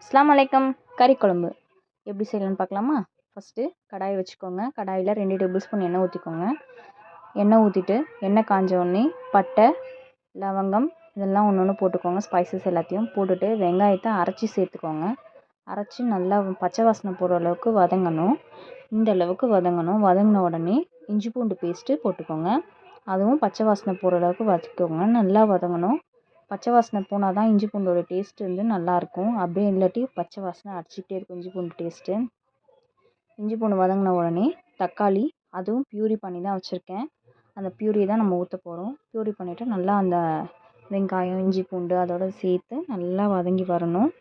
அஸ்ஸலாமு அலைக்கும். கறி குழம்பு எப்படி செய்யலாம்னு பார்க்கலாமா? ஃபஸ்ட்டு கடாய் வச்சுக்கோங்க. கடாயில் 2 டேபிள் ஸ்பூன் எண்ணெய் ஊற்றிக்கோங்க. எண்ணெய் ஊற்றிட்டு எண்ணெய் காஞ்ச உடனே பட்டை, லவங்கம் இதெல்லாம் ஒன்று ஒன்று போட்டுக்கோங்க. ஸ்பைசஸ் எல்லாத்தையும் போட்டுட்டு வெங்காயத்தை அரைச்சி சேர்த்துக்கோங்க. அரைச்சி நல்லா பச்சை வாசனை போகிற அளவுக்கு வதங்கணும். இந்த அளவுக்கு வதங்கணும். வதங்கின உடனே இஞ்சி பூண்டு பேஸ்ட்டு போட்டுக்கோங்க. அதுவும் பச்சை வாசனை போகிற அளவுக்கு வதக்கிக்கோங்க. நல்லா வதங்கணும். பச்சை வாசனை போனால் தான் இஞ்சி பூண்டோட டேஸ்ட்டு வந்து நல்லாயிருக்கும். அப்படியே இல்லாட்டி பச்சை வாசனை அடிச்சிக்கிட்டே இருக்கும் இஞ்சி பூண்டு டேஸ்ட்டு. இஞ்சி பூண்டு வதங்கின உடனே தக்காளி, அதுவும் ப்யூரி பண்ணி தான் வச்சுருக்கேன். அந்த ப்யூரியை தான் நம்ம ஊற்ற போகிறோம். ப்யூரி பண்ணிவிட்டு நல்லா அந்த வெங்காயம், இஞ்சி பூண்டு அதோடு சேர்த்து நல்லா வதங்கி வரணும்.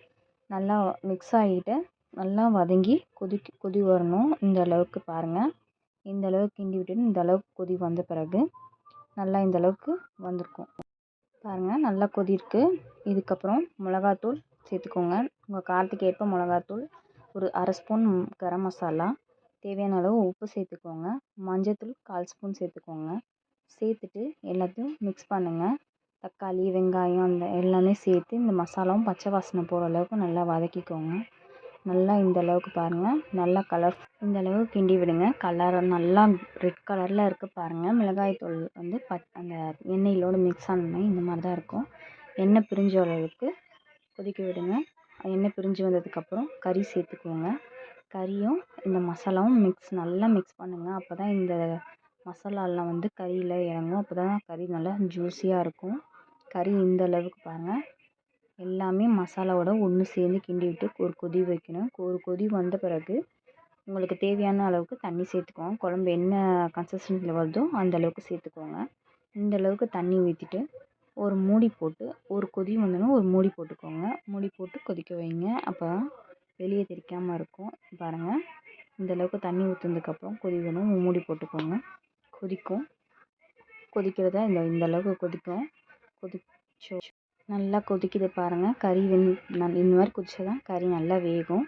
நல்லா மிக்ஸ் ஆகிட்டு நல்லா வதங்கி கொதி வரணும். இந்த அளவுக்கு பாருங்கள். இந்த அளவுக்கு கிண்டி விட்டுட்டு இந்த அளவுக்கு கொதி வந்த பிறகு நல்லா இந்த அளவுக்கு வந்திருக்கும் பாருங்கள். நல்லா கொதி இருக்குது. இதுக்கப்புறம் மிளகாத்தூள் சேர்த்துக்கோங்க. உங்கள் காரத்துக்கு ஏற்ப மிளகாத்தூள், ஒரு அரை ஸ்பூன் கரம் மசாலா, தேவையான அளவு உப்பு சேர்த்துக்கோங்க. மஞ்சத்தூள் 1/4 ஸ்பூன் சேர்த்துக்கோங்க. சேர்த்துட்டு எல்லாத்தையும் மிக்ஸ் பண்ணுங்கள். தக்காளி, வெங்காயம் அந்த எல்லாமே சேர்த்து இந்த மசாலாவும் பச்சை வாசனை போகிற அளவுக்கு நல்லா வதக்கிக்கோங்க. நல்லா இந்த அளவுக்கு பாருங்கள். நல்லா இந்த அளவுக்கு கிண்டி விடுங்க. கலர் நல்லா ரெட் கலரில் இருக்குது பாருங்கள். மிளகாய்த்தூள் வந்து அந்த எண்ணெயிலோடு மிக்ஸ் ஆனோடனே இந்த மாதிரி தான் இருக்கும். எண்ணெய் பிரிஞ்ச அளவுக்கு கொதிக்க விடுங்க. எண்ணெய் பிரிஞ்சு வந்ததுக்கப்புறம் கறி சேர்த்துக்கோங்க. கறியும் இந்த மசாலாவும் நல்லா மிக்ஸ் பண்ணுங்கள். அப்போ தான் இந்த மசாலாலாம் வந்து கறியில் இறங்கும். அப்போ தான் கறி நல்லா ஜூஸியாக இருக்கும். கறி இந்த அளவுக்கு பாருங்கள். எல்லாமே மசாலாவோட ஒன்று சேர்ந்து கிண்டி விட்டு ஒரு கொதி வைக்கணும். ஒரு கொதி வந்த பிறகு உங்களுக்கு தேவையான அளவுக்கு தண்ணி சேர்த்துக்கோங்க. குழம்பு என்ன கன்சிஸ்டன்சியில் வருதோ அந்த அளவுக்கு சேர்த்துக்கோங்க. இந்த அளவுக்கு தண்ணி ஊற்றிட்டு ஒரு மூடி போட்டு ஒரு கொதி வந்தோன்னா ஒரு மூடி போட்டுக்கோங்க. மூடி போட்டு கொதிக்க வைங்க. அப்போ தான் வெளியே தெரிக்காமல் இருக்கும். பாருங்கள். இந்த அளவுக்கு தண்ணி ஊற்றுனதுக்கப்புறம் கொதி வேணும். மூடி போட்டுக்கோங்க. கொதிக்கிறத இந்த அளவுக்கு கொதிக்கும். நல்லா கொதிக்குது பாருங்கள். கறி இந்த மாதிரி கொதிச்சா தான் கறி நல்லா வேகும்.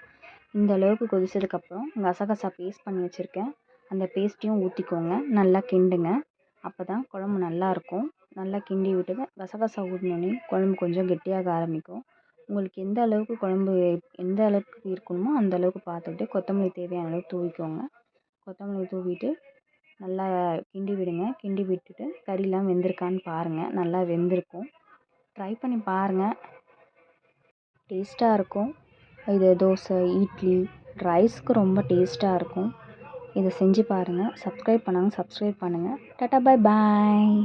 இந்த அளவுக்கு கொதிச்சதுக்கப்புறம் கசகசா பேஸ்ட் பண்ணி வச்சுருக்கேன். அந்த பேஸ்ட்டையும் ஊற்றிக்கோங்க. நல்லா கிண்டுங்க. அப்போ தான் குழம்பு நல்லாயிருக்கும். நல்லா கிண்டி விட்டு கசகசா ஊற்றினோடனே குழம்பு கொஞ்சம் கெட்டியாக ஆரம்பிக்கும். உங்களுக்கு எந்த அளவுக்கு இருக்கணுமோ அந்த அளவுக்கு பார்த்துக்கிட்டு கொத்தமல்லி தேவையான அளவுக்கு தூவிக்கோங்க. கொத்தமல்லி தூவிட்டு நல்லா கிண்டி விடுங்க. கிண்டி விட்டுட்டு கறிலாம் வெந்திருக்கான்னு பாருங்கள். நல்லா வெந்திருக்கும். ட்ரை பண்ணி பாருங்கள். டேஸ்ட்டாக இருக்கும். இது தோசை, இட்லி, ரைஸ்க்கு ரொம்ப டேஸ்ட்டாக இருக்கும். இதை செஞ்சு பாருங்கள். சப்ஸ்கிரைப் பண்ணாங்க சப்ஸ்கிரைப் பண்ணுங்கள். Tata, bye bye.